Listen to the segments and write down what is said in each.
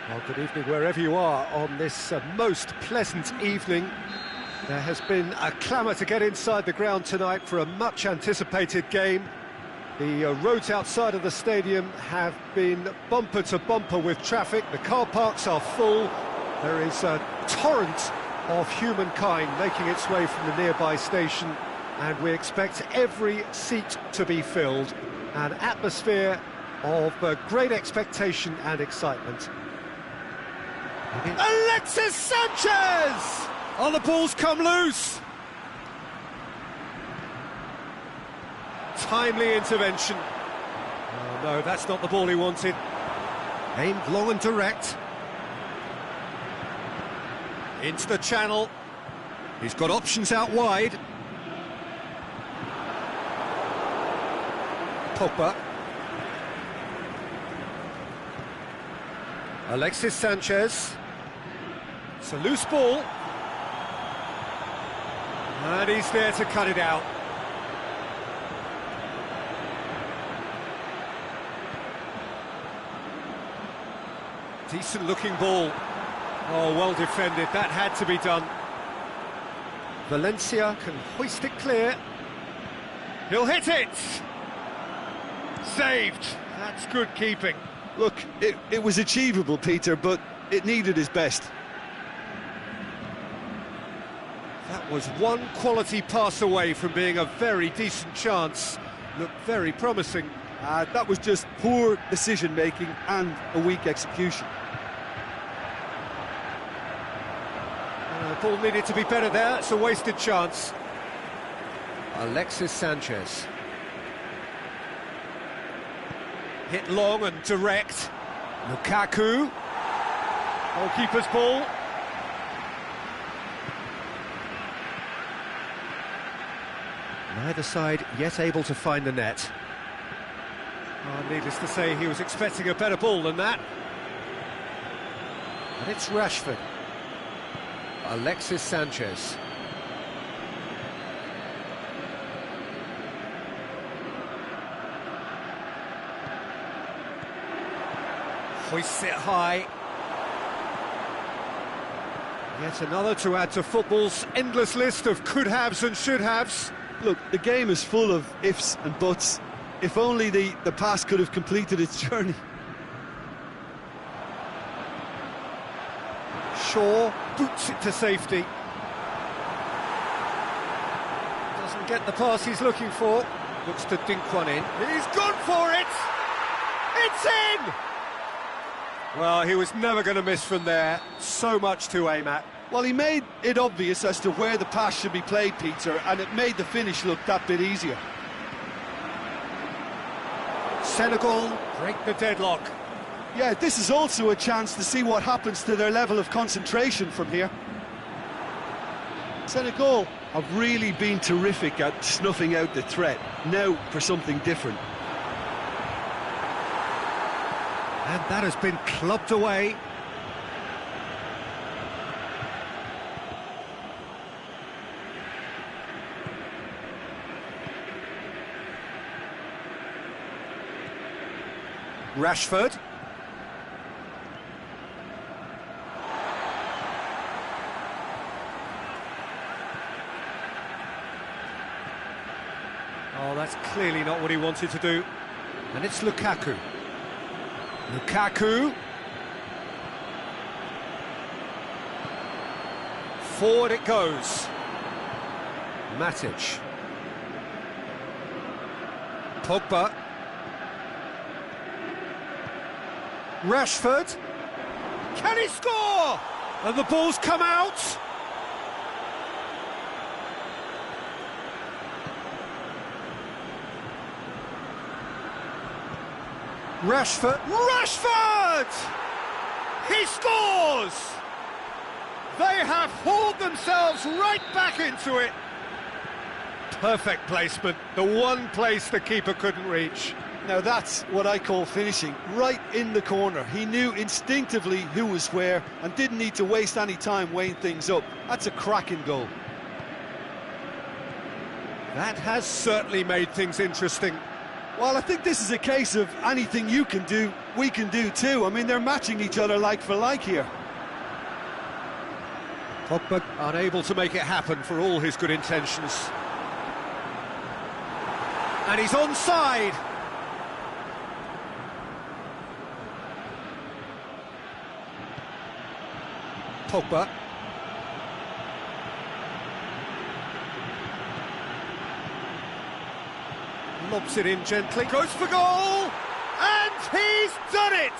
Well, good evening wherever you are on this most pleasant evening. There has been a clamour to get inside the ground tonight for a much-anticipated game. The roads outside of the stadium have been bumper to bumper with traffic. The car parks are full. There is a torrent of humankind making its way from the nearby station, and we expect every seat to be filled. An atmosphere of great expectation and excitement. Alexis Sanchez! Oh, the ball's come loose! Timely intervention. Oh no, that's not the ball he wanted. Aimed long and direct. Into the channel. He's got options out wide. Pogba. Alexis Sanchez. It's a loose ball. And he's there to cut it out. Decent looking ball. Oh, well defended. That had to be done. Valencia can hoist it clear. He'll hit it! Saved. That's good keeping. Look, it was achievable, Peter, but it needed his best. That was one quality pass away from being a very decent chance. Looked very promising. That was just poor decision-making and a weak execution. The ball needed to be better there. It's a wasted chance. Alexis Sanchez. Hit long and direct. Lukaku. Goalkeeper's ball. Neither side yet able to find the net. Oh, needless to say, he was expecting a better ball than that. And it's Rashford. Alexis Sanchez. Hoists it high. Yet another to add to football's endless list of could-haves and should-haves. Look, the game is full of ifs and buts. If only the pass could have completed its journey. Shaw boots it to safety. Doesn't get the pass he's looking for. Looks to dink one in. He's gone for it! It's in! Well, he was never going to miss from there. So much to aim at. Well, he made it obvious as to where the pass should be played, Peter, and it made the finish look that bit easier. Senegal break the deadlock. Yeah, this is also a chance to see what happens to their level of concentration from here. Senegal have really been terrific at snuffing out the threat. Now for something different. And that has been clubbed away. Rashford. Oh, that's clearly not what he wanted to do. And it's Lukaku. Lukaku. Forward it goes. Matic. Pogba. Rashford. Can he score? And the ball's come out. Rashford. He scores! They have hauled themselves right back into it. Perfect placement, the one place the keeper couldn't reach. Now that's what I call finishing, right in the corner. He knew instinctively who was where and didn't need to waste any time weighing things up. That's a cracking goal. That has certainly made things interesting. Well, I think this is a case of anything you can do, we can do too. I mean, they're matching each other like for like here. Pogba unable to make it happen for all his good intentions. And he's onside. Pogba. Lobs it in gently, goes for goal, and he's done it!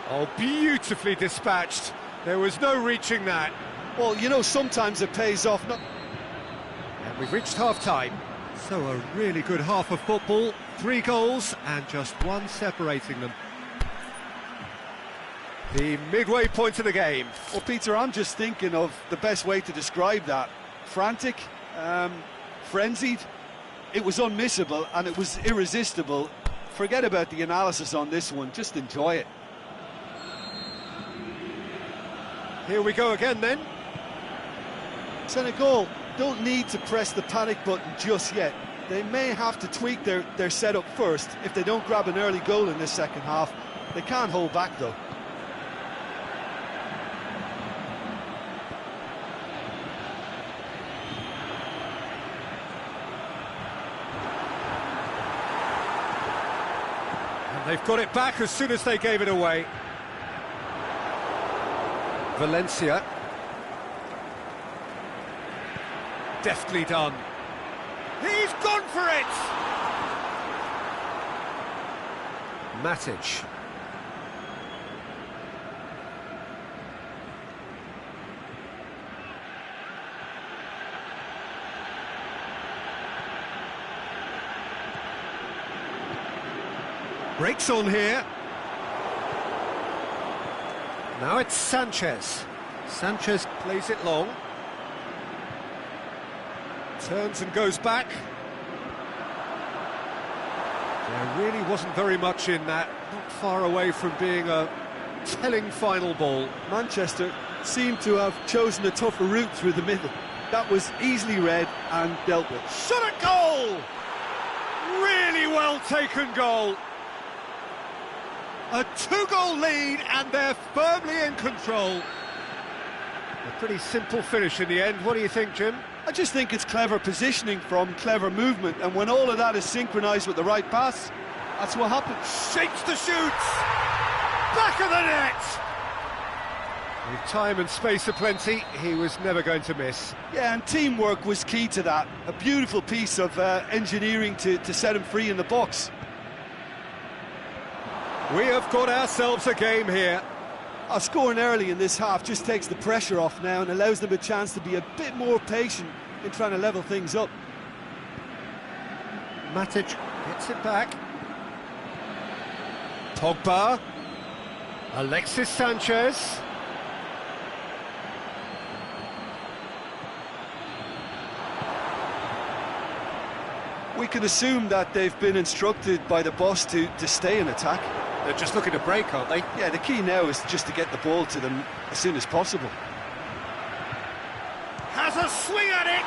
Oh, beautifully dispatched. There was no reaching that. Well, you know, sometimes it pays off. And we've reached half-time. So a really good half of football, 3 goals and just 1 separating them. The midway point of the game. Well, Peter, I'm just thinking of the best way to describe that. Frantic, frenzied. It was unmissable and it was irresistible. Forget about the analysis on this one, just enjoy it. Here we go again then. Senegal don't need to press the panic button just yet. They may have to tweak their setup first if they don't grab an early goal in this second half. They can't hold back though. They've got it back as soon as they gave it away. Valencia. Deftly done. He's gone for it! Matic. Breaks on here. Now it's Sanchez. Sanchez plays it long. Turns and goes back. There really wasn't very much in that. Not far away from being a telling final ball. Manchester seemed to have chosen a tougher route through the middle. That was easily read and dealt with. Shot at goal! Really well taken goal. A 2-goal lead and they're firmly in control. A pretty simple finish in the end. What do you think, Jim? I just think it's clever positioning from clever movement, and when all of that is synchronised with the right pass, that's what happens. Shakes the shoots! Back of the net! With time and space aplenty, he was never going to miss. Yeah, and teamwork was key to that. A beautiful piece of engineering to set him free in the box. We have got ourselves a game here. Scoring early in this half just takes the pressure off now and allows them a chance to be a bit more patient in trying to level things up. Matic gets it back. Pogba. Alexis Sanchez. We can assume that they've been instructed by the boss to stay in attack. They're just looking to break, aren't they? Yeah, the key now is just to get the ball to them as soon as possible. Has a swing at it!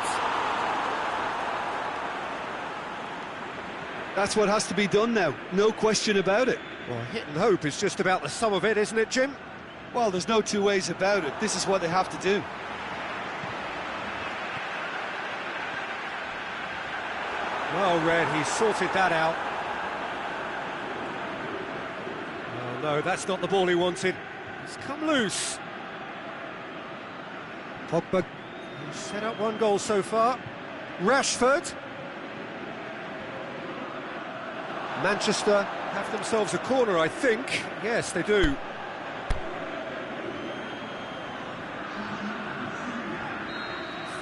That's what has to be done now, no question about it. Well, hit and hope is just about the sum of it, isn't it, Jim? Well, there's no two ways about it. This is what they have to do. Well read, he sorted that out. Oh, no, that's not the ball he wanted. It's come loose. Pogba set up 1 goal so far. Rashford. Manchester have themselves a corner, I think. Yes, they do.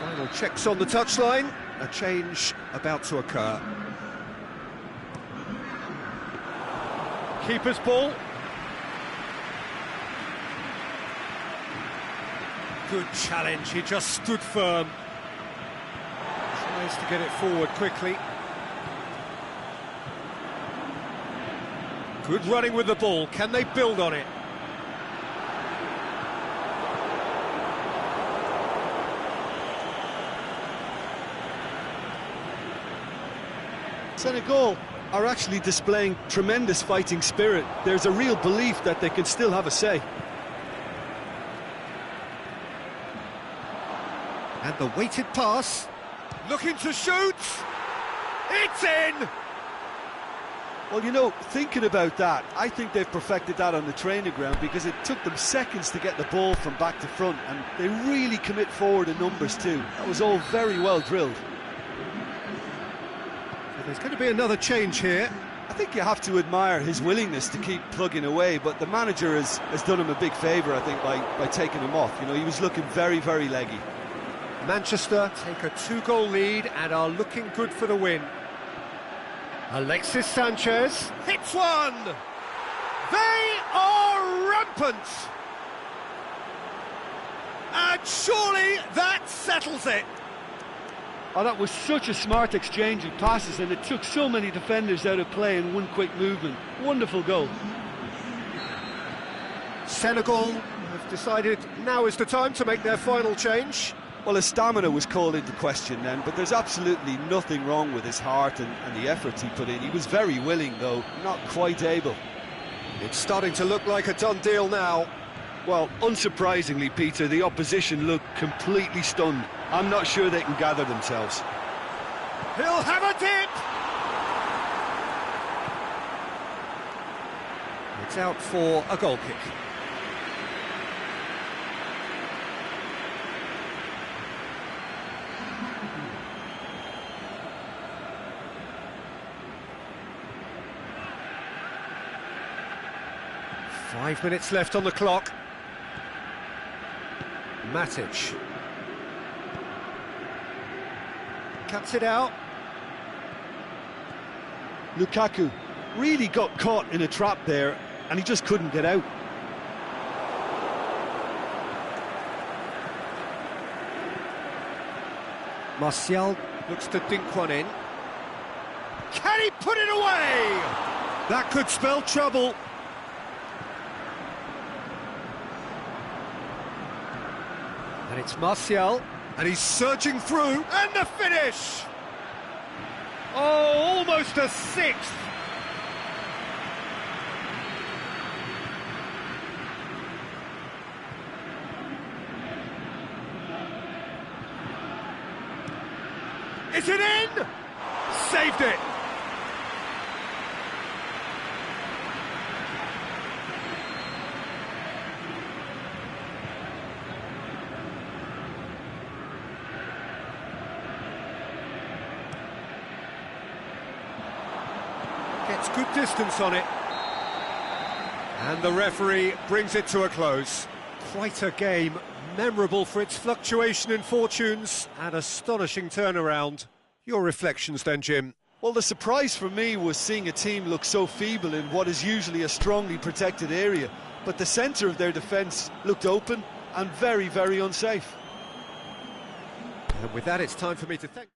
Final checks on the touchline. A change about to occur. Keeper's ball. Good challenge, he just stood firm. Tries to get it forward quickly. Good running with the ball, can they build on it? Senegal are actually displaying tremendous fighting spirit. There's a real belief that they can still have a say. And the weighted pass. Looking to shoot. It's in! Well, you know, thinking about that, I think they've perfected that on the training ground, because it took them seconds to get the ball from back to front, and they really commit forward in numbers too. That was all very well drilled. So there's going to be another change here. I think you have to admire his willingness to keep plugging away, but the manager has done him a big favour, I think, by taking him off. You know, he was looking very, very leggy. Manchester take a 2-goal lead and are looking good for the win. Alexis Sanchez hits one! They are rampant! And surely that settles it! Oh, that was such a smart exchange of passes, and it took so many defenders out of play in one quick movement. Wonderful goal. Senegal have decided now is the time to make their final change. Well, his stamina was called into question then, but there's absolutely nothing wrong with his heart and the efforts he put in. He was very willing, though, not quite able. It's starting to look like a done deal now. Well, unsurprisingly, Peter, the opposition look completely stunned. I'm not sure they can gather themselves. He'll have a dip! It's out for a goal kick. Five minutes left on the clock. Matic. Cuts it out. Lukaku really got caught in a trap there, and he just couldn't get out. Martial looks to dink one in. Can he put it away? That could spell trouble. And it's Martial, and he's surging through, and the finish! Oh, almost a sixth! Is it in? Saved it! Gets good distance on it. And the referee brings it to a close. Quite a game, memorable for its fluctuation in fortunes and astonishing turnaround. Your reflections then, Jim? Well, the surprise for me was seeing a team look so feeble in what is usually a strongly protected area, but the centre of their defence looked open and very, very unsafe. And with that, it's time for me to thank...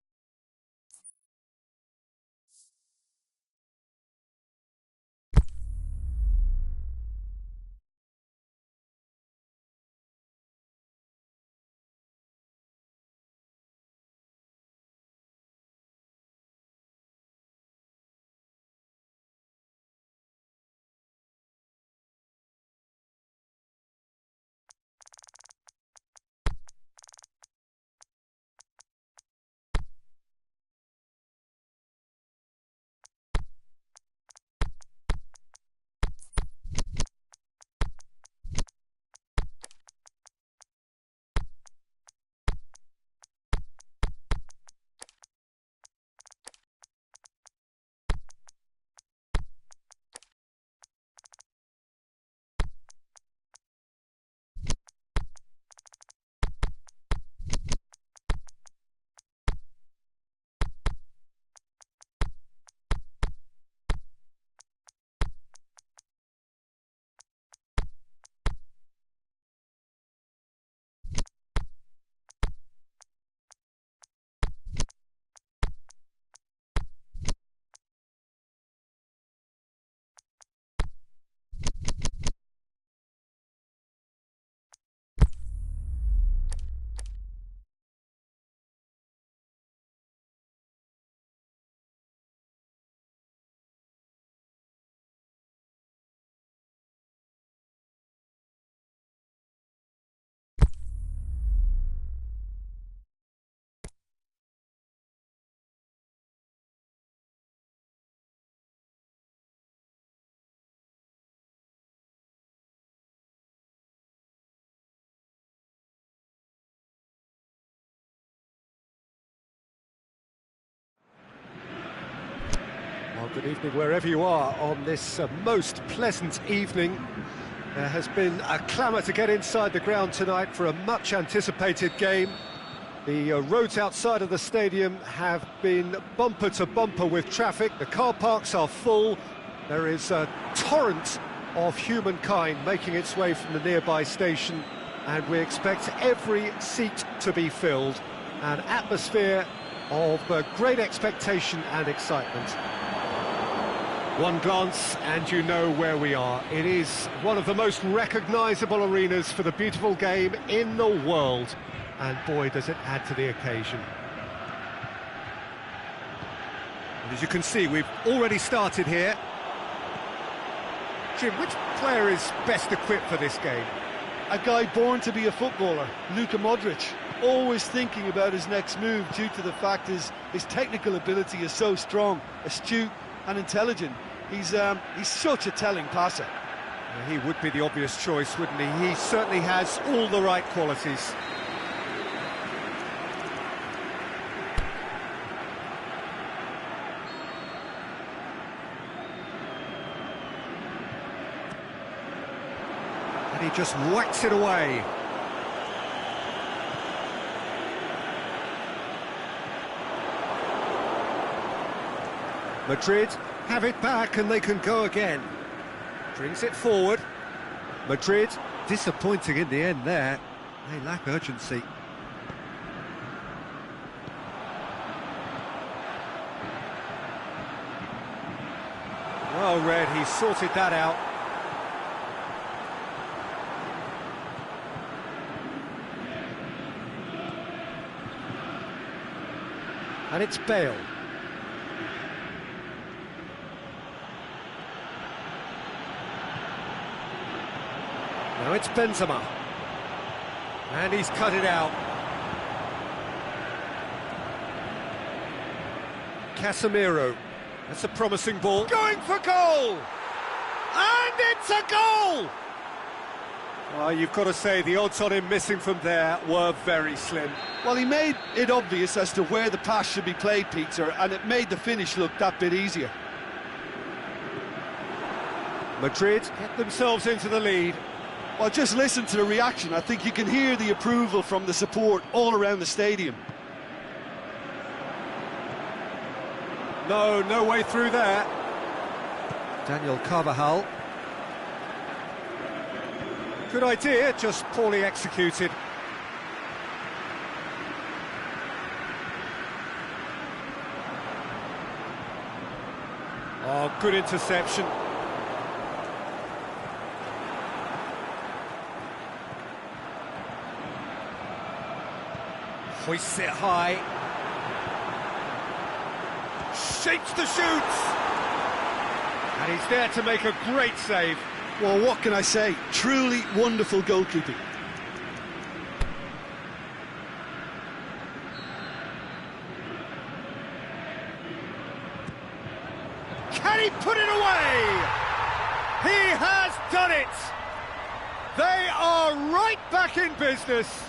Good evening wherever you are on this most pleasant evening. There has been a clamour to get inside the ground tonight for a much anticipated game. The roads outside of the stadium have been bumper to bumper with traffic. The car parks are full. There is a torrent of humankind making its way from the nearby station, and we expect every seat to be filled. An atmosphere of great expectation and excitement. One glance and you know where we are. It is one of the most recognisable arenas for the beautiful game in the world, and boy does it add to the occasion. And as you can see, we've already started here. Jim, which player is best equipped for this game? A guy born to be a footballer, Luka Modric, always thinking about his next move due to the fact his technical ability is so strong, astute and intelligent. He's such a telling passer. He would be the obvious choice, wouldn't he? He certainly has all the right qualities. And he just whacks it away. Madrid have it back and they can go again. Brings it forward. Madrid disappointing in the end there. They lack urgency. Well read, he sorted that out. And it's Bale. Now it's Benzema. And he's cut it out. Casemiro. That's a promising ball. Going for goal! And it's a goal! Well, you've got to say the odds on him missing from there were very slim. Well, he made it obvious as to where the pass should be played, Peter, and it made the finish look that bit easier. Madrid get themselves into the lead. Well, just listen to the reaction. I think you can hear the approval from the support all around the stadium. No way through there. Daniel Carvajal. Good idea, just poorly executed. Oh, good interception. Hoists it high. Shapes the shoots. And he's there to make a great save. Well, what can I say? Truly wonderful goalkeeping. Can he put it away? He has done it! They are right back in business.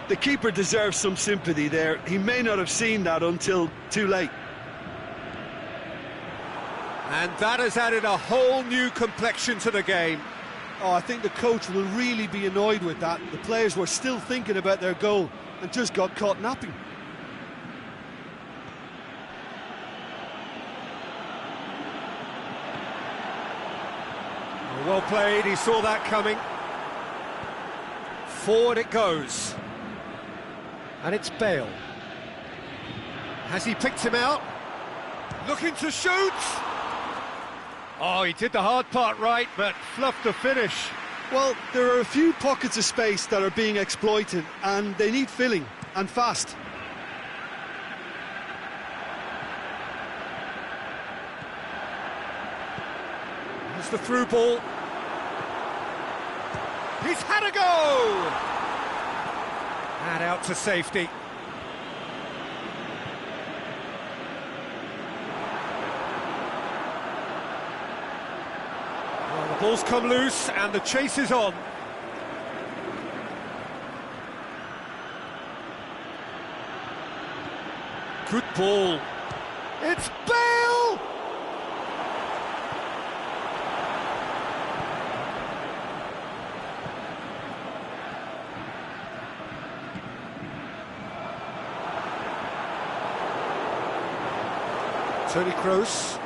The keeper deserves some sympathy there. He may not have seen that until too late. And that has added a whole new complexion to the game. Oh, I think the coach will really be annoyed with that. The players were still thinking about their goal and just got caught napping. Well played, he saw that coming. Forward it goes. And it's Bale. Has he picked him out? Looking to shoot! Oh, he did the hard part right, but fluffed the finish. Well, there are a few pockets of space that are being exploited, and they need filling, and fast. There's the through ball. He's had a go! And out to safety. Well, the ball's come loose and the chase is on. Good ball. It's Bale! Tony Kroos.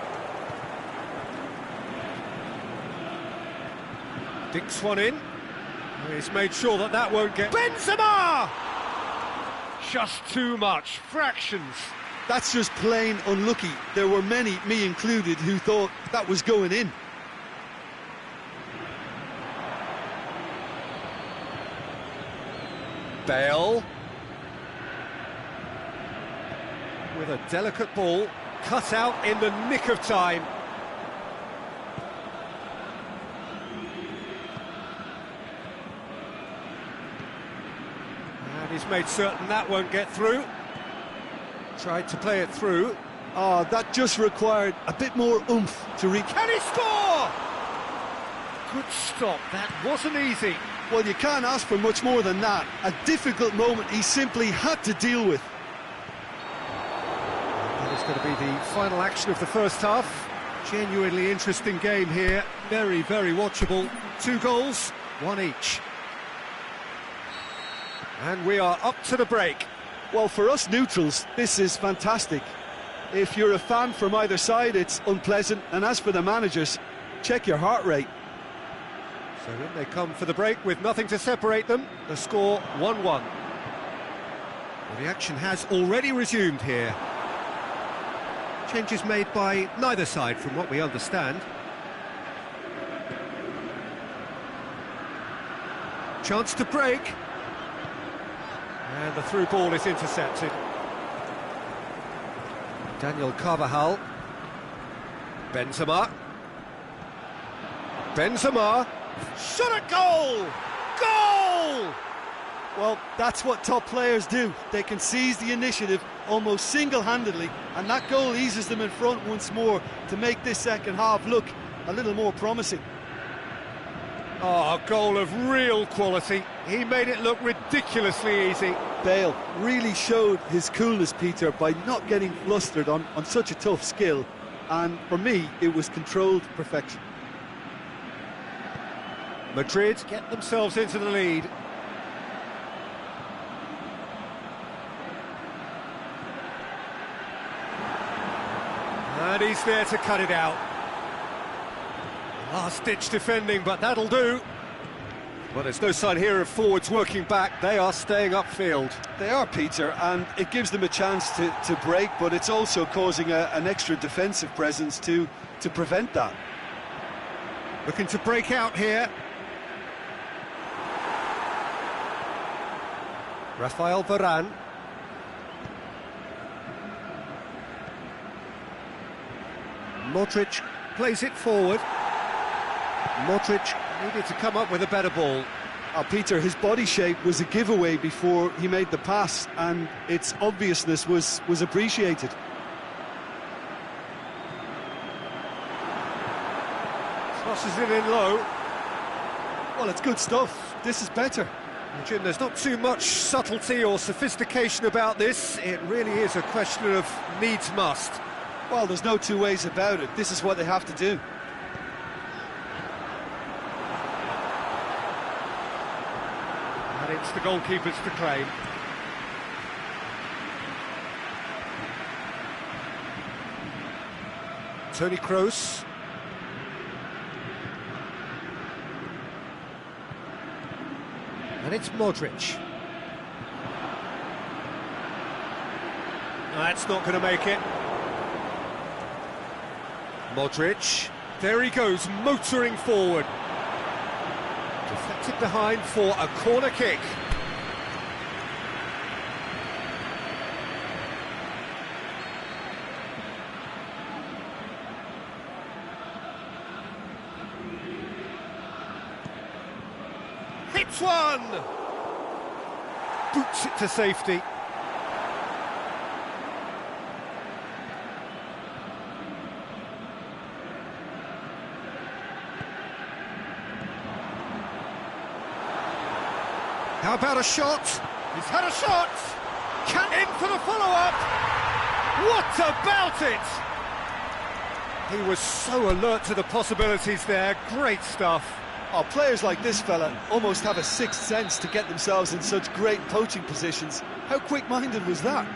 Dinks one in. He's made sure that that won't get... Benzema! Just too much. Fractions. That's just plain unlucky. There were many, me included, who thought that was going in. Bale. With a delicate ball, cut out in the nick of time. And he's made certain that won't get through. Tried to play it through. Oh, that just required a bit more oomph to reach. Can he score? Good stop, that wasn't easy. Well, you can't ask for much more than that. A difficult moment he simply had to deal with. That is going to be the final action of the first half. Genuinely interesting game here. Very, very watchable. 2 goals, 1 each. And we are up to the break. Well, for us neutrals, this is fantastic. If you're a fan from either side, it's unpleasant. And as for the managers, check your heart rate. So in they come for the break with nothing to separate them. The score 1-1. Well, the action has already resumed here. Changes made by neither side from what we understand. Chance to break. And the through ball is intercepted. Daniel Carvajal. Benzema. Benzema. Shot at goal! Goal! Well, that's what top players do. They can seize the initiative almost single-handedly, and that goal eases them in front once more to make this second half look a little more promising. Oh, a goal of real quality. He made it look ridiculously easy. Bale really showed his coolness, Peter, by not getting flustered on such a tough skill, and for me, it was controlled perfection. Madrid get themselves into the lead. And he's there to cut it out. Last-ditch defending, but that'll do. Well, there's no sign here of forwards working back. They are staying upfield. They are, Peter, and it gives them a chance to break, but it's also causing an extra defensive presence to prevent that. Looking to break out here. Rafael Varane. Modric plays it forward. Modric needed to come up with a better ball. Peter, his body shape was a giveaway before he made the pass, and its obviousness was appreciated. Crosses it in low. Well, it's good stuff. This is better. Jim, there's not too much subtlety or sophistication about this. It really is a question of needs must. Well, there's no two ways about it. This is what they have to do. And it's the goalkeepers to claim. Tony Kroos. And it's Modric. That's not going to make it. Modric. There he goes, motoring forward. Deflected behind for a corner kick. Hits one! Boots it to safety. How about a shot? He's had a shot! Can in for the follow-up! What about it? He was so alert to the possibilities there. Great stuff. Oh, players like this fella almost have a sixth sense to get themselves in such great poaching positions. How quick-minded was that?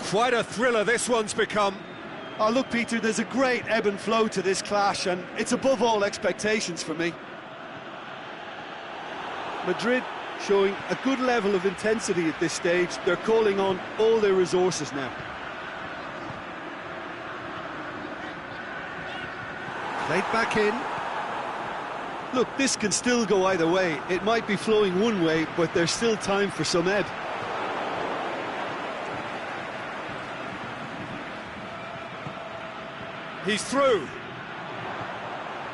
quite a thriller this one's become. Oh, look, Peter, there's a great ebb and flow to this clash, and it's above all expectations for me. Madrid showing a good level of intensity at this stage. They're calling on all their resources now. Played back in. Look, this can still go either way. It might be flowing one way, but there's still time for some ebb. He's through.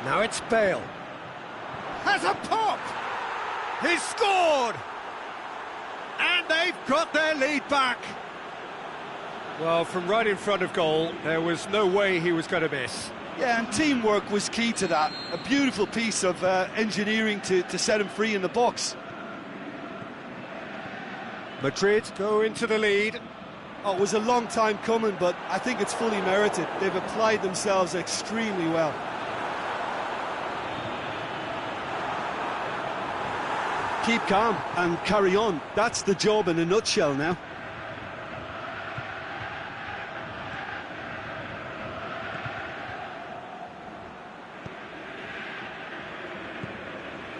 Now it's Bale. Has a pop! He's scored! And they've got their lead back. Well, from right in front of goal, there was no way he was going to miss. Yeah, and teamwork was key to that. A beautiful piece of engineering to set him free in the box. Madrid go into the lead. Oh, it was a long time coming, but I think it's fully merited. They've applied themselves extremely well. Keep calm and carry on. That's the job in a nutshell now.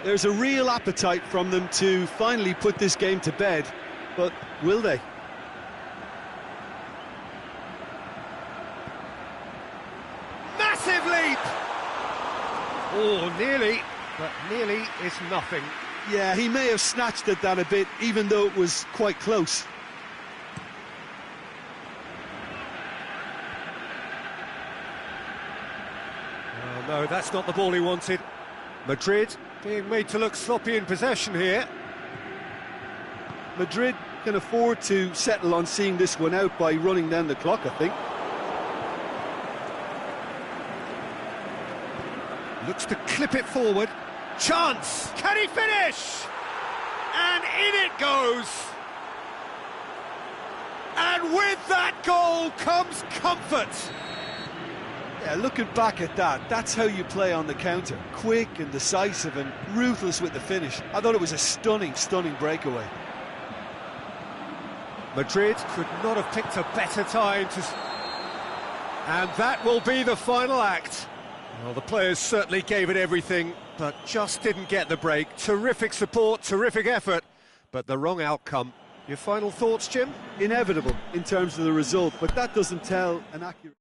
There's a real appetite from them to finally put this game to bed, but will they? Massive leap! Oh, nearly, but nearly is nothing. Yeah, he may have snatched at that a bit, even though it was quite close. Oh, no, that's not the ball he wanted. Madrid being made to look sloppy in possession here. Madrid can afford to settle on seeing this one out by running down the clock, I think. Looks to clip it forward. Chance! Can he finish? And in it goes! And with that goal comes comfort! Yeah, looking back at that, that's how you play on the counter. Quick and decisive and ruthless with the finish. I thought it was a stunning, stunning breakaway. Madrid could not have picked a better time to... And that will be the final act. Well, the players certainly gave it everything, but just didn't get the break. Terrific support, terrific effort, but the wrong outcome. Your final thoughts, Jim? Inevitable in terms of the result, but that doesn't tell an accurate...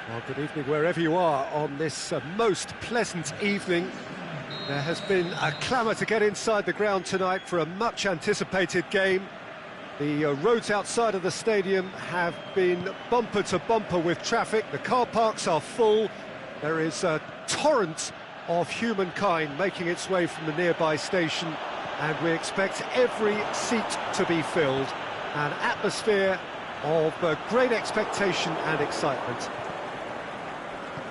Well, good evening wherever you are on this most pleasant evening. There has been a clamour to get inside the ground tonight for a much-anticipated game. The roads outside of the stadium have been bumper to bumper with traffic. The car parks are full. There is a torrent of humankind making its way from the nearby station, and we expect every seat to be filled. An atmosphere of great expectation and excitement.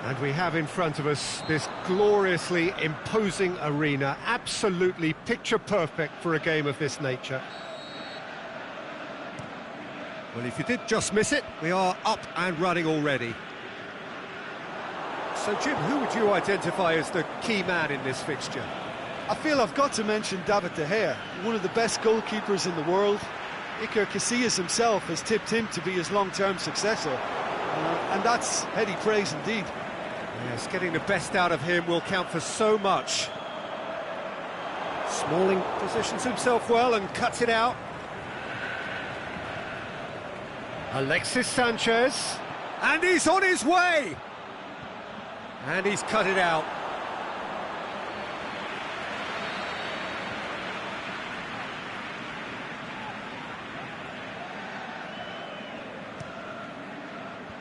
And we have in front of us this gloriously imposing arena, absolutely picture perfect for a game of this nature. Well, if you did just miss it, we are up and running already. So, Jim, who would you identify as the key man in this fixture? I feel I've got to mention David De Gea, one of the best goalkeepers in the world. Iker Casillas himself has tipped him to be his long-term successor, and that's heady praise indeed. Yes, getting the best out of him will count for so much. Smalling positions himself well and cuts it out. Alexis Sanchez, and he's on his way! And he's cut it out.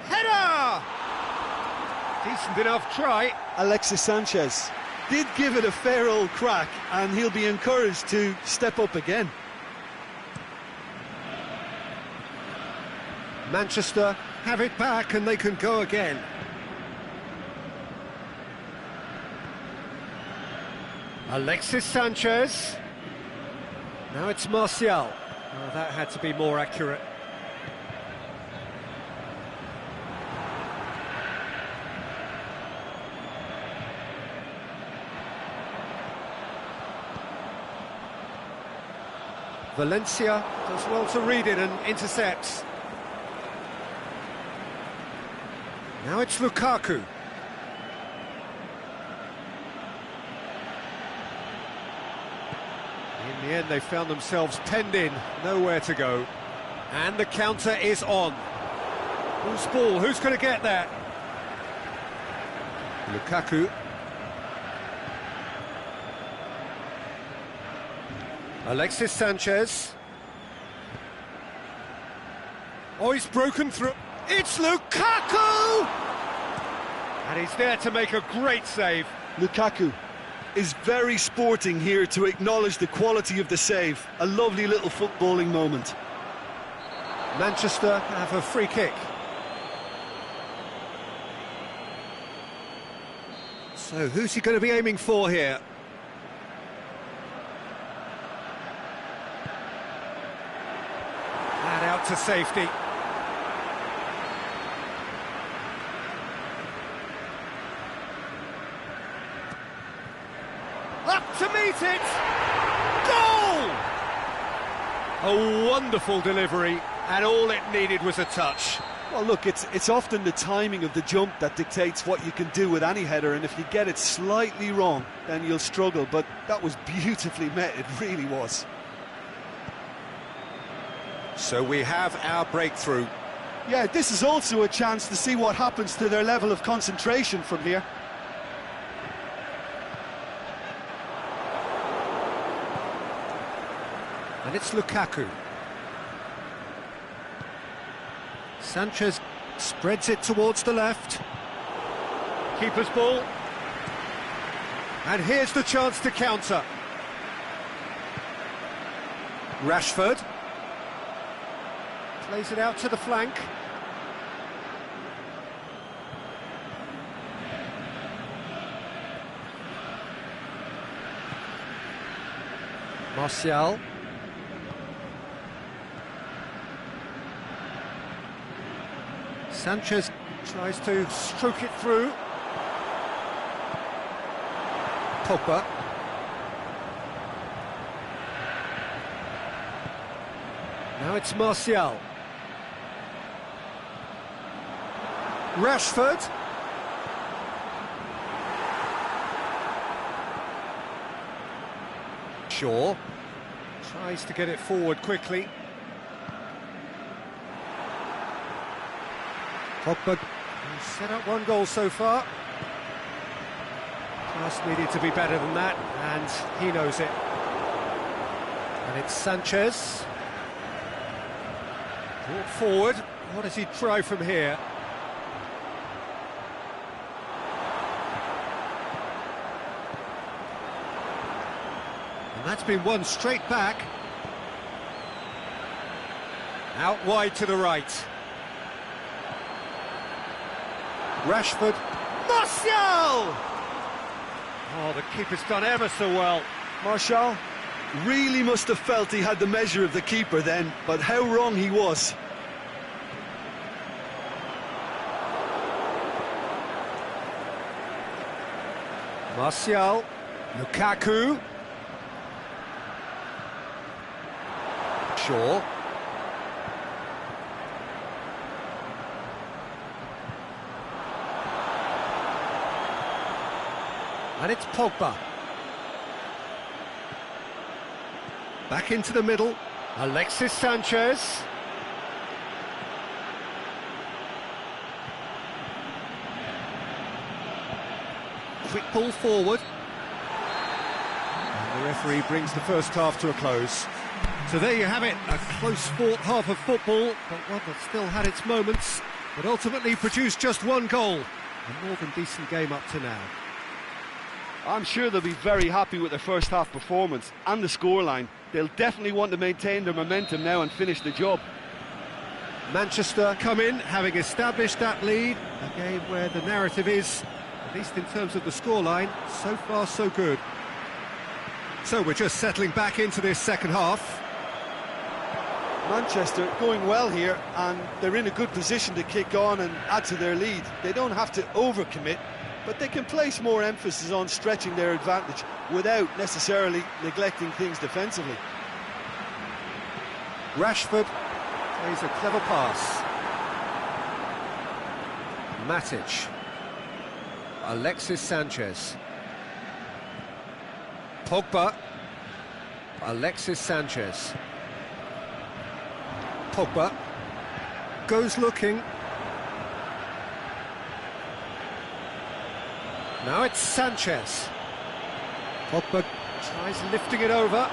Header! Decent enough try. Alexis Sanchez did give it a fair old crack, and he'll be encouraged to step up again. Manchester have it back and they can go again. Alexis Sanchez. Now it's Martial. Oh, that had to be more accurate. Valencia does well to read it and intercepts. Now it's Lukaku. In the end, they found themselves penned in, nowhere to go. And the counter is on. Who's ball? Who's going to get that? Lukaku. Alexis Sanchez. Oh, he's broken through. It's Lukaku! And he's there to make a great save. Lukaku is very sporting here to acknowledge the quality of the save. A lovely little footballing moment. Manchester have a free kick. So who's he going to be aiming for here? And out to safety. Up to meet it! Goal! A wonderful delivery, and all it needed was a touch. Well, look, it's often the timing of the jump that dictates what you can do with any header, and if you get it slightly wrong, then you'll struggle, but that was beautifully met, it really was. So we have our breakthrough. Yeah, this is also a chance to see what happens to their level of concentration from here. And it's Lukaku. Sanchez spreads it towards the left. Keeper's ball. And here's the chance to counter. Rashford. Plays it out to the flank. Martial. Sanchez tries to stroke it through. Pogba. Now it's Martial. Rashford. Shaw tries to get it forward quickly. Pogba set up one goal so far. Just needed to be better than that, and he knows it. And it's Sanchez. Brought forward. What does he try from here? And that's been won straight back. Out wide to the right. Rashford. Martial! Oh, the keeper's done ever so well. Martial really must have felt he had the measure of the keeper then, but how wrong he was. Martial. Lukaku. Shaw. And it's Pogba. Back into the middle. Alexis Sanchez. Quick ball forward. And the referee brings the first half to a close. So there you have it, a close-fought half of football, but one that still had its moments, but ultimately produced just one goal. A more than decent game up to now. I'm sure they'll be very happy with their first half performance and the scoreline. They'll definitely want to maintain their momentum now and finish the job. Manchester come in, having established that lead, a game where the narrative is, at least in terms of the scoreline, so far so good. So we're just settling back into this second half. Manchester going well here, and they're in a good position to kick on and add to their lead. They don't have to overcommit, but they can place more emphasis on stretching their advantage without necessarily neglecting things defensively. Rashford plays a clever pass. Matic. Alexis Sanchez. Pogba. Alexis Sanchez. Pogba goes looking. Now it's Sanchez. Pogba tries lifting it over.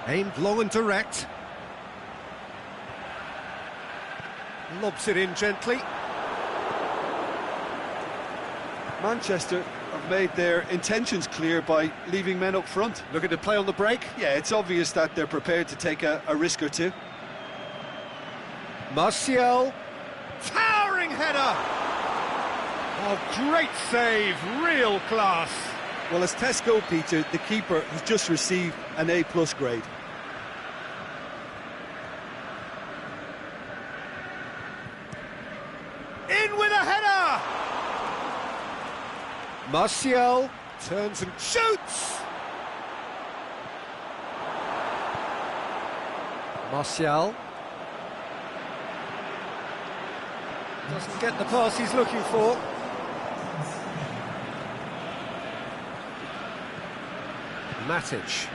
Aimed long and direct. Lobs it in gently. Manchester have made their intentions clear by leaving men up front. Looking to play on the break. Yeah, it's obvious that they're prepared to take a risk or two. Martial. Towering header! Oh, great save, real class. Well, as tests go, Peter, the keeper has just received an A+ grade. In with a header! Martial turns and shoots! Martial doesn't get the pass he's looking for. Matic.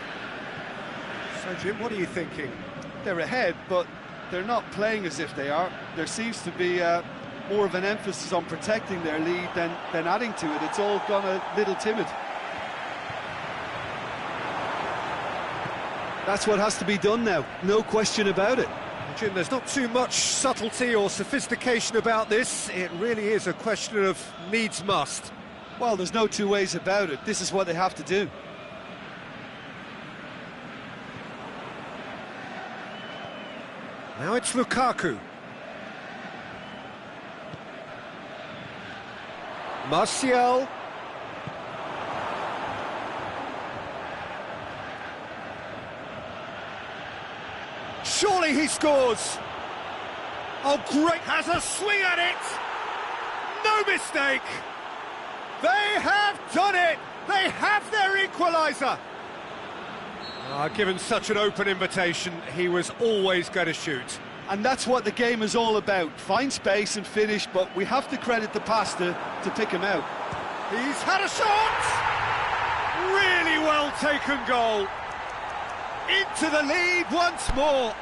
So, Jim, what are you thinking? They're ahead, but they're not playing as if they are. There seems to be more of an emphasis on protecting their lead than adding to it. It's all gone a little timid. That's what has to be done now, no question about it. Jim, there's not too much subtlety or sophistication about this. It really is a question of needs must. Well, there's no two ways about it. This is what they have to do. Now it's Lukaku. Martial. Surely he scores! Oh, great, has a swing at it! No mistake! They have done it! They have their equaliser! Given such an open invitation, he was always going to shoot. And that's what the game is all about. Find space and finish, but we have to credit the passer to pick him out. He's had a shot! Really well taken goal. Into the lead once more.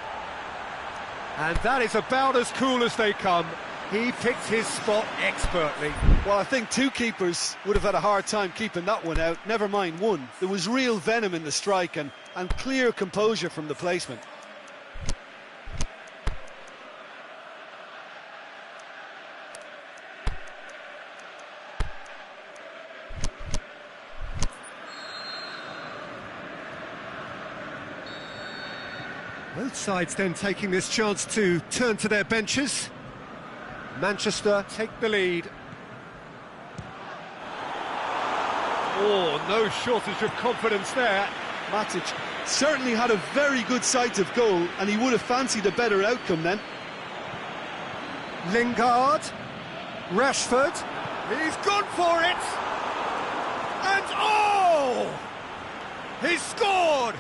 And that is about as cool as they come. He picked his spot expertly. Well, I think two keepers would have had a hard time keeping that one out, never mind one. There was real venom in the strike and clear composure from the placement. Both sides then taking this chance to turn to their benches. Manchester take the lead. Oh, no shortage of confidence there. Matic certainly had a very good sight of goal, and he would have fancied a better outcome then. Lingard, Rashford, he's gone for it! And oh! He's scored!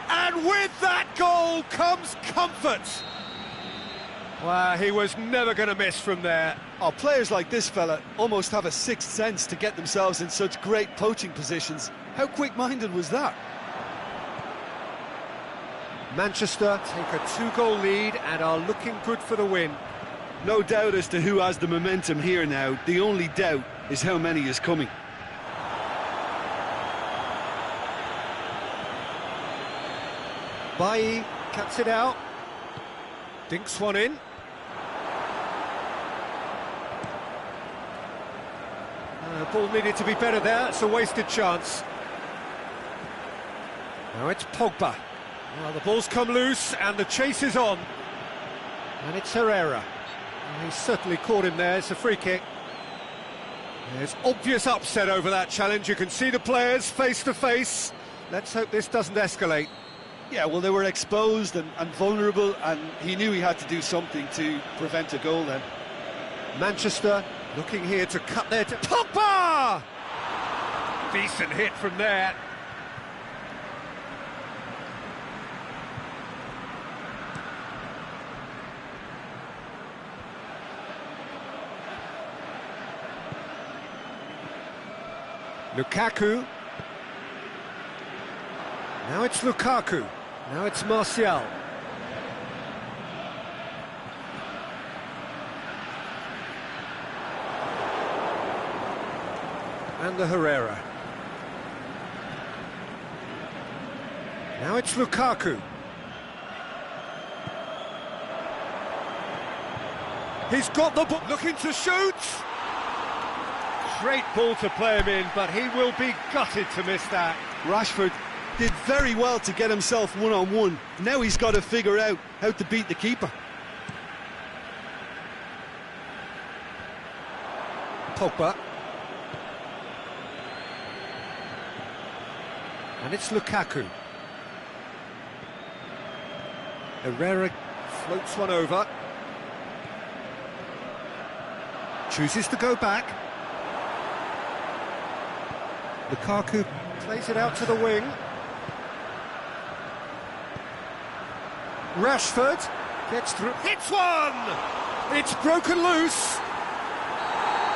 And with that goal comes comfort. Well, he was never going to miss from there. Oh, players like this fella almost have a sixth sense to get themselves in such great poaching positions. How quick-minded was that? Manchester take a 2-goal lead and are looking good for the win. No doubt as to who has the momentum here now. The only doubt is how many is coming. Bailly cuts it out. Dinks one in. The ball needed to be better there. It's a wasted chance. Now it's Pogba. Well, the ball's come loose and the chase is on. And it's Herrera. Well, he's certainly caught him there. It's a free kick. There's obvious upset over that challenge. You can see the players face to face. Let's hope this doesn't escalate. Yeah, well, they were exposed and vulnerable, and he knew he had to do something to prevent a goal then. Manchester looking here to cut their... Pogba! Decent hit from there. Lukaku. Now it's Lukaku. Now it's Martial. And the Herrera. Now it's Lukaku. He's got the ball, looking to shoot! Great ball to play him in, but he will be gutted to miss that. Rashford did very well to get himself one-on-one. Now he's got to figure out how to beat the keeper. Pogba. And it's Lukaku. Herrera floats one over. Chooses to go back. Lukaku plays it out to the wing. Rashford gets through, hits one! It's broken loose.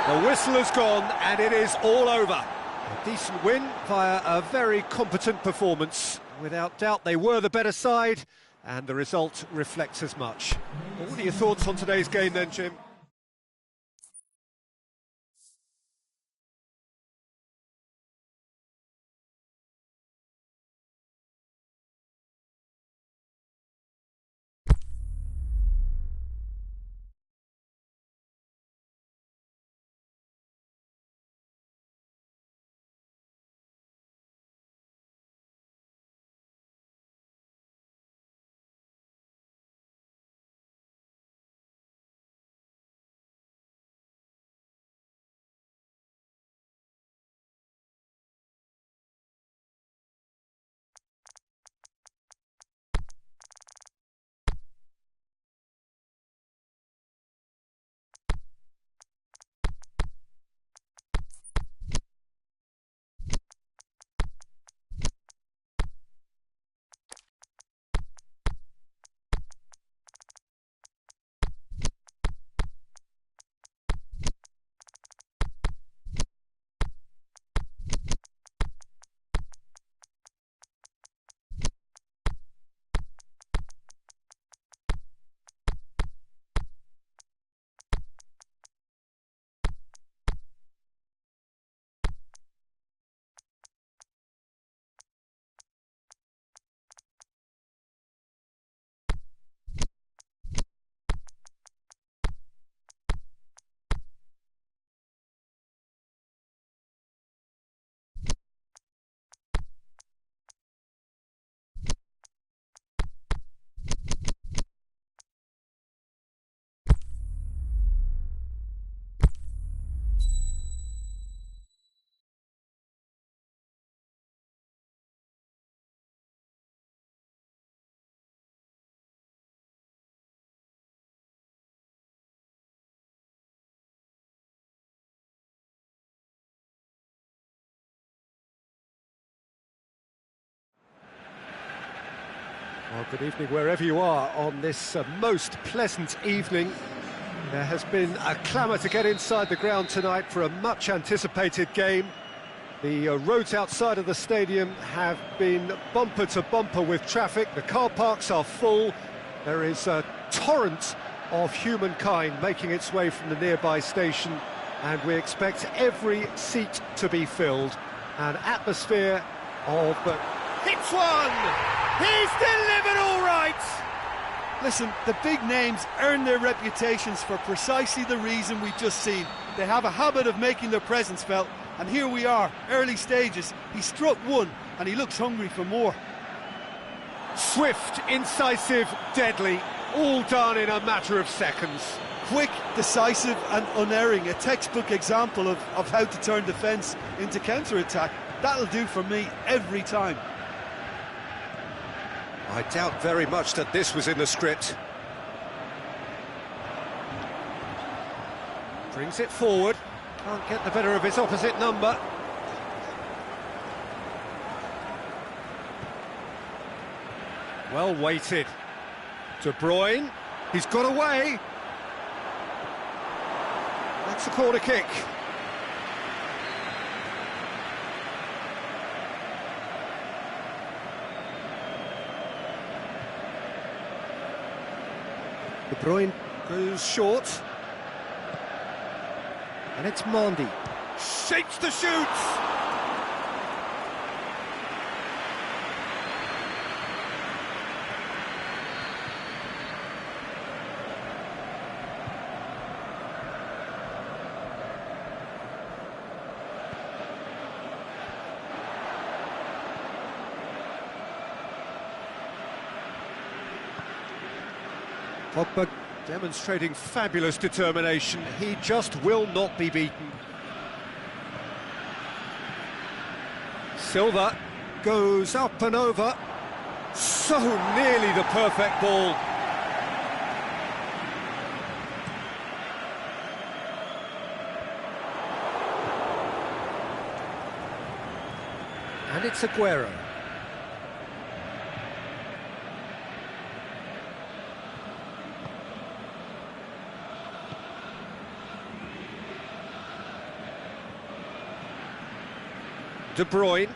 The whistle has gone and it is all over. A decent win via a very competent performance. Without doubt they were the better side and the result reflects as much. What are your thoughts on today's game then, Jim? Well, good evening wherever you are on this most pleasant evening. There has been a clamour to get inside the ground tonight for a much-anticipated game. The roads outside of the stadium have been bumper to bumper with traffic. The car parks are full. There is a torrent of humankind making its way from the nearby station, and we expect every seat to be filled. An atmosphere of... Hits one! He's delivered all right! Listen, the big names earn their reputations for precisely the reason we've just seen. They have a habit of making their presence felt, and here we are, early stages. He struck one, and he looks hungry for more. Swift, incisive, deadly, all done in a matter of seconds. Quick, decisive and unerring, a textbook example of how to turn defence into counter-attack. That'll do for me every time. I doubt very much that this was in the script. Brings it forward. Can't get the better of his opposite number. Well weighted. De Bruyne. He's got away. That's a corner kick. De Bruyne goes short. And it's Mandy. Shapes the shoots! Pogba demonstrating fabulous determination. He just will not be beaten. Silva goes up and over. So nearly the perfect ball. And it's Aguero. De Bruyne.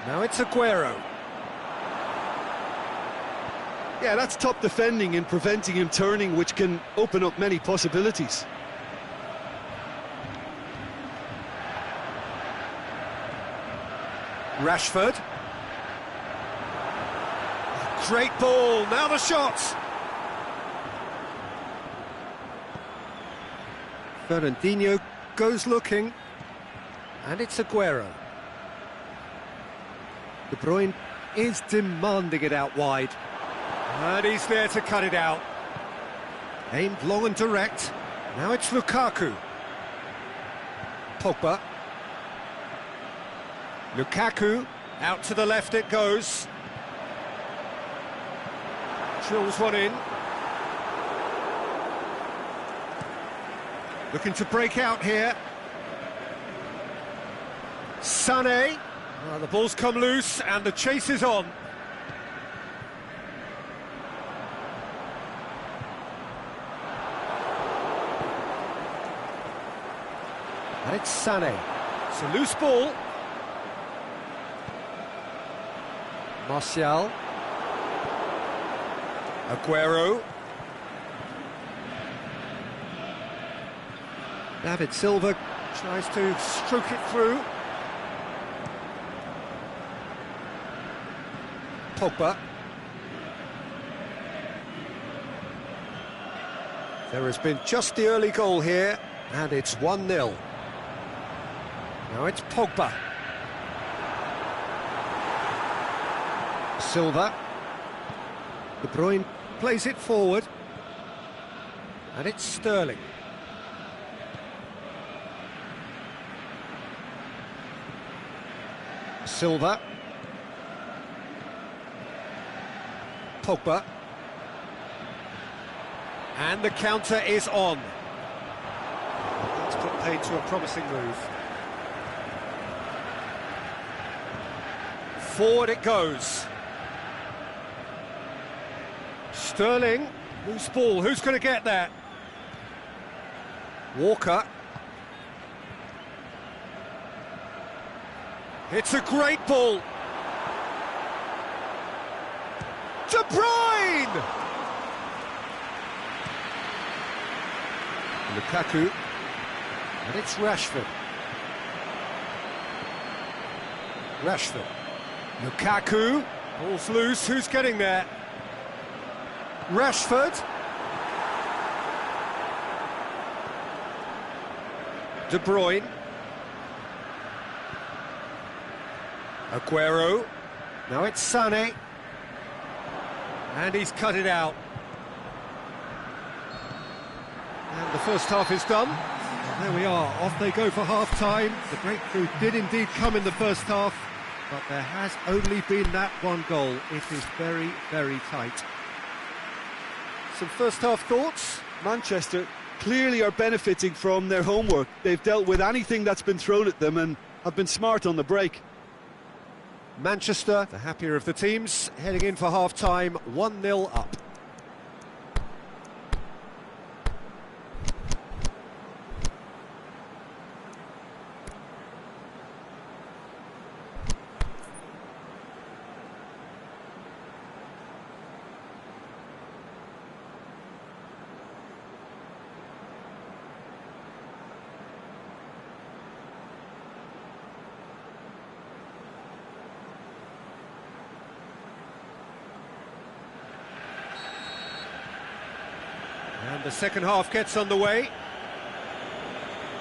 Now it's Aguero. Yeah, that's top defending and preventing him turning, which can open up many possibilities. Rashford. Great ball, now the shot! Fernandinho goes looking. And it's Aguero. De Bruyne is demanding it out wide. And he's there to cut it out. Aimed long and direct. Now it's Lukaku. Pogba. Lukaku, out to the left it goes. Drills one in. Looking to break out here. Sané. The ball's come loose and the chase is on. And it's Sané. It's a loose ball. Martial. Aguero. David Silva tries to stroke it through. Pogba. There has been just the early goal here, and it's 1-0. Now it's Pogba. Silva. De Bruyne plays it forward. And it's Sterling. Silva. Pogba. And the counter is on. That's put paid to a promising move. Forward it goes. Sterling, loose ball, who's going to get there? Walker. It's a great ball. De Bruyne! Lukaku. And it's Rashford. Rashford. Lukaku. Ball's loose, who's getting there? Rashford. De Bruyne. Aguero. Now it's Sané. And he's cut it out. And the first half is done. And there we are, off they go for half-time. The breakthrough did indeed come in the first half, but there has only been that one goal. It is very, very tight. Some first-half thoughts? Manchester clearly are benefiting from their homework. They've dealt with anything that's been thrown at them and have been smart on the break. Manchester, the happier of the teams, heading in for half-time, 1-0 up. And the second half gets underway.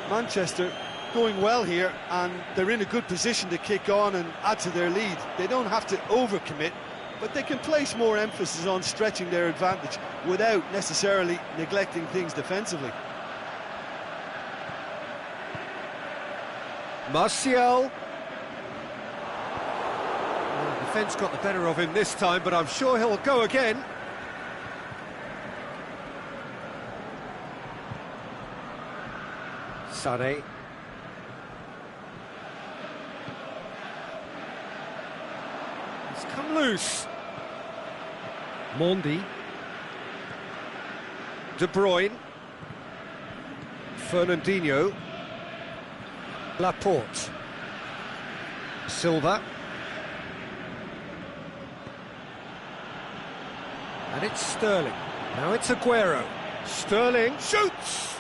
Manchester going well here, and they're in a good position to kick on and add to their lead. They don't have to overcommit, but they can place more emphasis on stretching their advantage without necessarily neglecting things defensively. Martial. Well, the defence got the better of him this time, but I'm sure he'll go again. Sané. He's come loose. Mondi. De Bruyne. Fernandinho. Laporte. Silva. And it's Sterling. Now it's Aguero. Sterling shoots!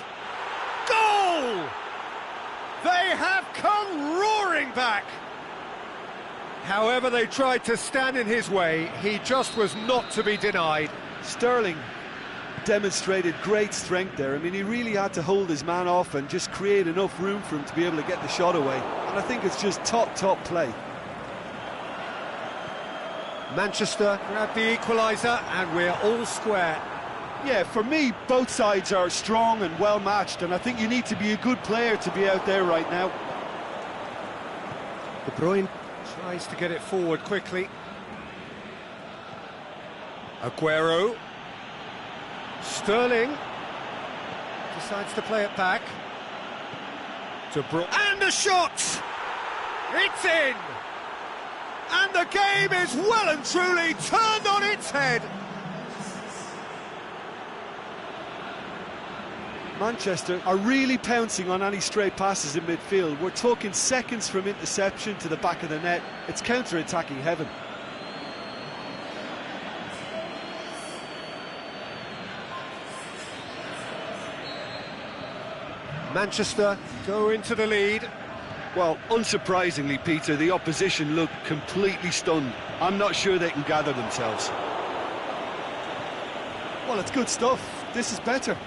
Goal! They have come roaring back. However, they tried to stand in his way. He just was not to be denied. Sterling demonstrated great strength there. I mean, he really had to hold his man off and just create enough room for him to be able to get the shot away. And I think it's just top play. Manchester grabbed the equaliser and we're all square. Yeah, for me, both sides are strong and well matched, and I think you need to be a good player to be out there right now. De Bruyne tries to get it forward quickly. Aguero. Sterling decides to play it back. De Bruyne. And a shot! It's in! And the game is well and truly turned on its head. Manchester are really pouncing on any stray passes in midfield. We're talking seconds from interception to the back of the net. It's counter-attacking heaven. Manchester go into the lead. Well, unsurprisingly, Peter, the opposition look completely stunned. I'm not sure they can gather themselves. Well, it's good stuff. This is better.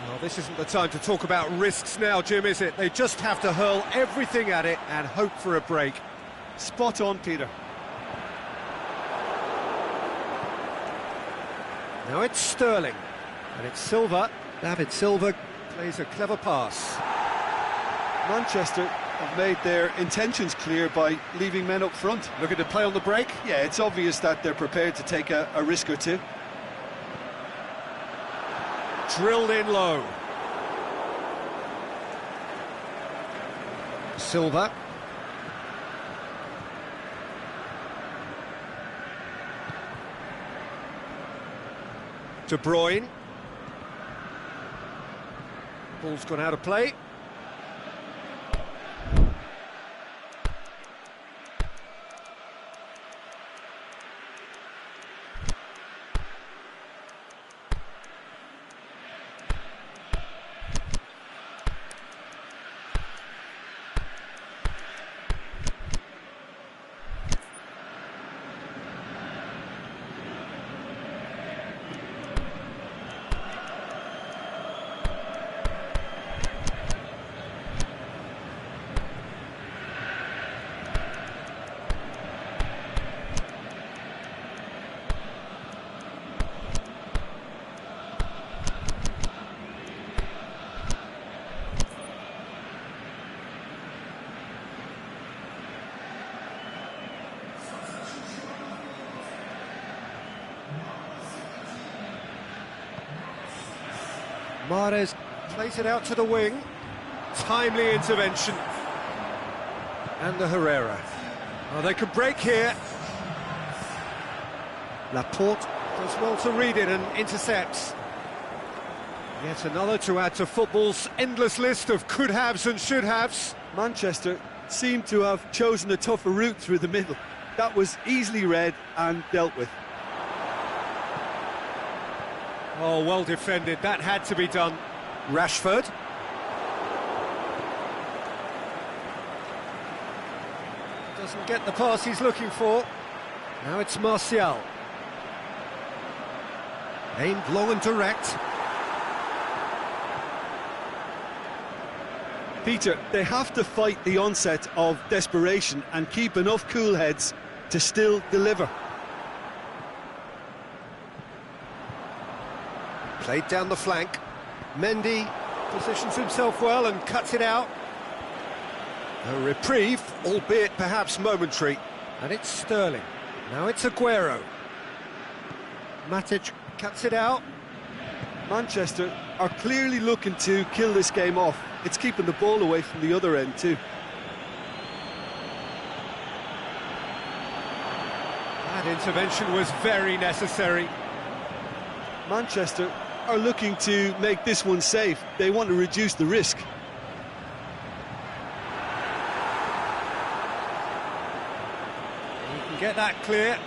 Well, this isn't the time to talk about risks now, Jim, is it? They just have to hurl everything at it and hope for a break. Spot on, Peter. Now it's Sterling, and it's Silva. David Silva plays a clever pass. Manchester have made their intentions clear by leaving men up front. Looking to play on the break? Yeah, it's obvious that they're prepared to take a risk or two. Drilled in low. Silva. De Bruyne. Ball's gone out of play. Mahrez plays it out to the wing. Timely intervention. And the Herrera. Oh, they could break here. Laporte does well to read it and intercepts. Yet another to add to football's endless list of could-haves and should-haves. Manchester seem to have chosen a tougher route through the middle. That was easily read and dealt with. Oh, well defended. That had to be done. Rashford. Doesn't get the pass he's looking for. Now it's Martial. Aimed long and direct. Peter, they have to fight the onset of desperation and keep enough cool heads to still deliver. Played down the flank. Mendy positions himself well and cuts it out. A reprieve, albeit perhaps momentary. And it's Sterling. Now it's Aguero. Matic cuts it out. Manchester are clearly looking to kill this game off. It's keeping the ball away from the other end too. That intervention was very necessary. Manchester are looking to make this one safe. They want to reduce the risk. You can get that clear.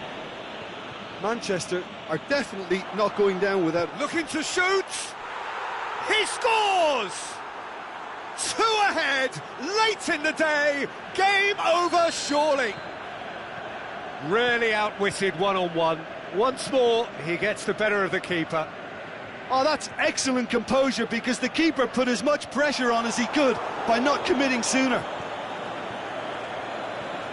Manchester are definitely not going down without... Looking to shoot! He scores! 2 ahead, late in the day, game over surely. Really outwitted one-on-one. Once more, he gets the better of the keeper. Oh, that's excellent composure, because the keeper put as much pressure on as he could by not committing sooner.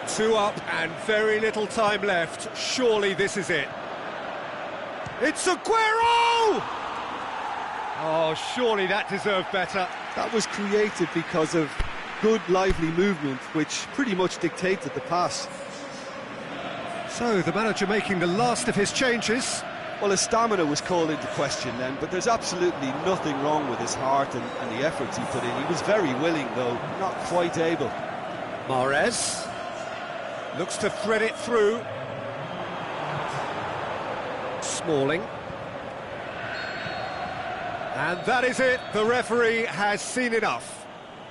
2 up and very little time left. Surely this is it. It's Aguero! Oh, surely that deserved better. That was created because of good, lively movement, which pretty much dictated the pass. So, the manager making the last of his changes. Well, his stamina was called into question then, but there's absolutely nothing wrong with his heart and the efforts he put in. He was very willing, though, not quite able. Mahrez looks to thread it through. Smalling. And that is it. The referee has seen enough.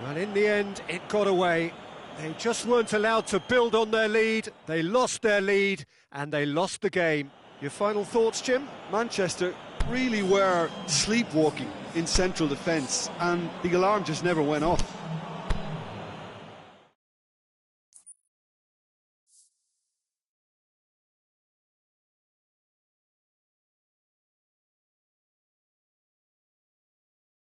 And in the end, it got away. They just weren't allowed to build on their lead. They lost their lead, and they lost the game. Your final thoughts, Jim? Manchester really were sleepwalking in central defence, and the alarm just never went off.